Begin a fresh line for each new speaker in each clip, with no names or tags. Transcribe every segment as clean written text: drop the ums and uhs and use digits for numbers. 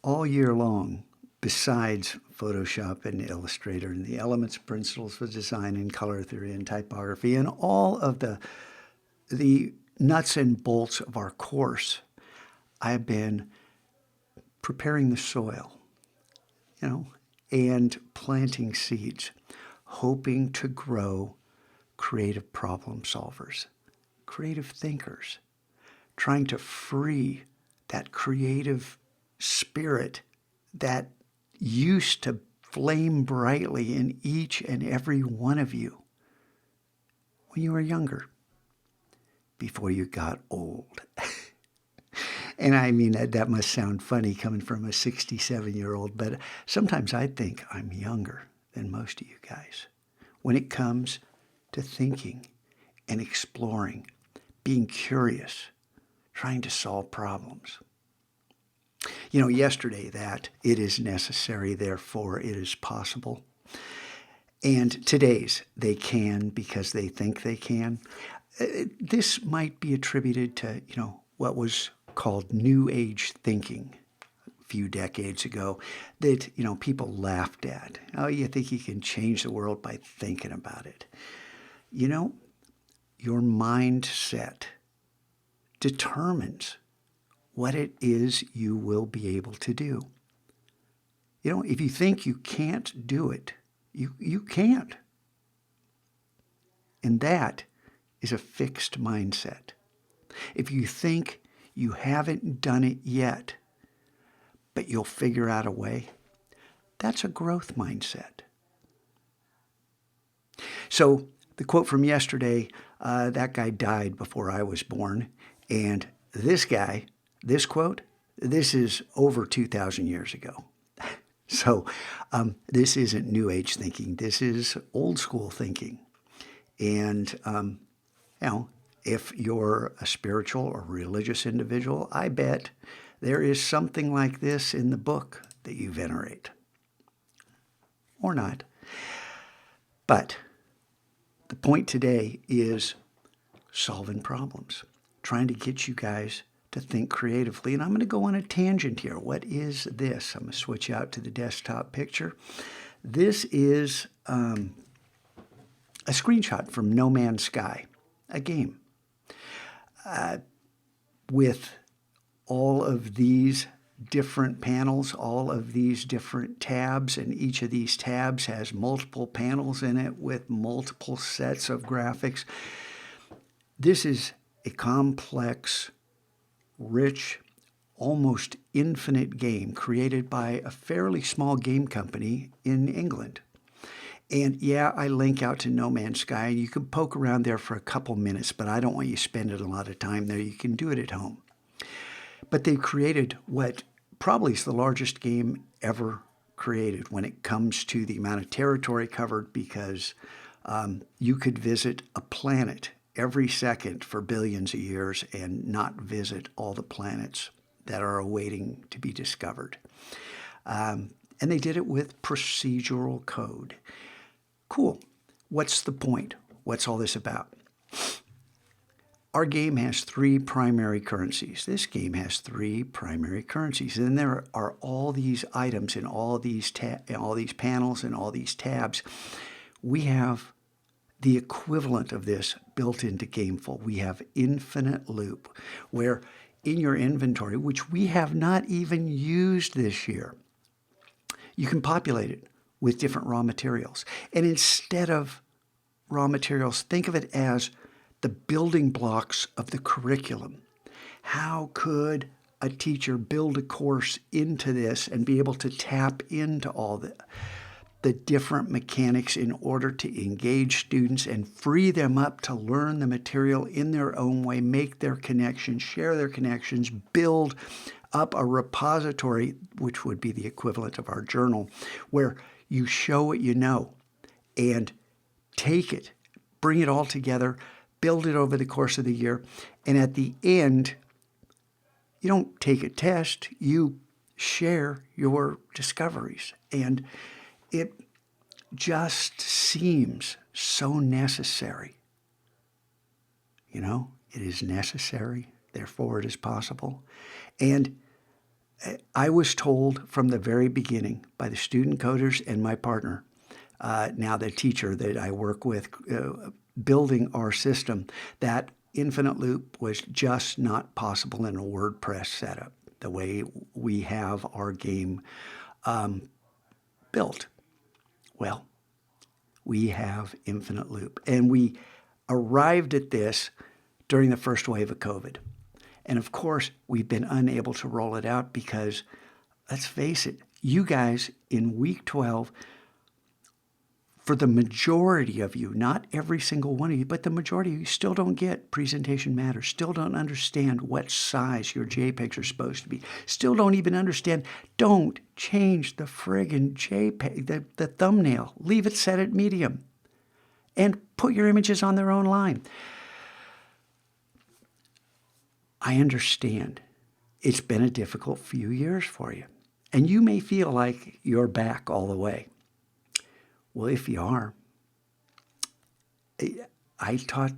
all year long, besides Photoshop and Illustrator and the elements, principles of design and color theory and typography and all of the nuts and bolts of our course, I've been preparing the soil, and planting seeds, hoping to grow creative problem solvers, creative thinkers, trying to free that creative spirit that used to flame brightly in each and every one of you when you were younger, before you got old. And I mean, that must sound funny coming from a 67-year-old, but sometimes I think I'm younger than most of you guys when it comes to thinking and exploring, being curious, trying to solve problems. Yesterday that it is necessary, therefore it is possible. And today's they can because they think they can. This might be attributed to, what was called New Age thinking a few decades ago that, people laughed at. Oh, you think you can change the world by thinking about it? Your mindset determines what it is you will be able to do. If you think you can't do it, you can't. And that is a fixed mindset. If you think you haven't done it yet, but you'll figure out a way, that's a growth mindset. So the quote from yesterday, that guy died before I was born. And this guy, this quote, this is over 2,000 years ago. So this isn't New Age thinking. This is old school thinking. And, if you're a spiritual or religious individual, I bet there is something like this in the book that you venerate. Or not. But the point today is solving problems, trying to get you guys to think creatively. And I'm going to go on a tangent here. What is this? I'm going to switch out to the desktop picture. This is a screenshot from No Man's Sky, a game. With all of these different panels, all of these different tabs, and each of these tabs has multiple panels in it with multiple sets of graphics. This is a complex, rich, almost infinite game created by a fairly small game company in England. And yeah, I link out to No Man's Sky, and you can poke around there for a couple minutes, but I don't want you spending a lot of time there. You can do it at home. But they created what probably is the largest game ever created when it comes to the amount of territory covered, because you could visit a planet every second for billions of years and not visit all the planets that are awaiting to be discovered. And they did it with procedural code. Cool. What's the point? What's all this about? Our game has three primary currencies. This game has three primary currencies. And then there are all these items in all these panels and all these tabs. We have the equivalent of this built into Gameful. We have infinite loop, where in your inventory, which we have not even used this year, you can populate it with different raw materials. And instead of raw materials, think of it as the building blocks of the curriculum. How could a teacher build a course into this and be able to tap into all the different mechanics in order to engage students and free them up to learn the material in their own way, make their connections, share their connections, build up a repository, which would be the equivalent of our journal, where you show what you know and take it, bring it all together, build it over the course of the year. And at the end, you don't take a test, you share your discoveries. And it just seems so necessary. It is necessary, therefore it is possible. And I was told from the very beginning by the student coders and my partner, now the teacher that I work with, building our system, that infinite loop was just not possible in a WordPress setup, the way we have our game built. Well, we have infinite loop. And we arrived at this during the first wave of COVID. And of course, we've been unable to roll it out because, let's face it, you guys in week 12, for the majority of you, not every single one of you, but the majority of you still don't get Presentation Matters, still don't understand what size your JPEGs are supposed to be, still don't even understand, don't change the friggin' JPEG, the thumbnail, leave it set at medium, and put your images on their own line. I understand it's been a difficult few years for you, and you may feel like you're back all the way. Well, if you are, I taught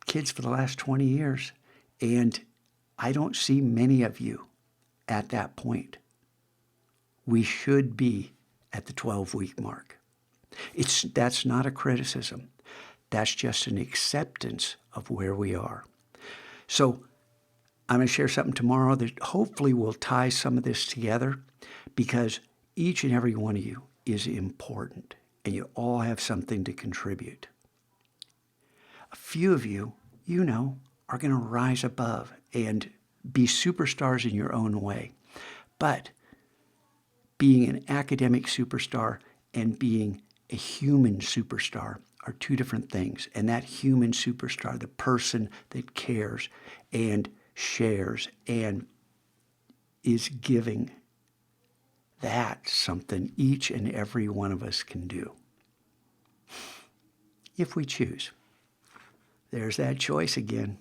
kids for the last 20 years, and I don't see many of you at that point. We should be at the 12-week mark. That's not a criticism. That's just an acceptance of where we are. So I'm going to share something tomorrow that hopefully will tie some of this together, because each and every one of you is important. And you all have something to contribute. A few of you, are going to rise above and be superstars in your own way. But being an academic superstar and being a human superstar are two different things. And that human superstar, the person that cares and shares and is giving, that's something each and every one of us can do, if we choose. There's that choice again.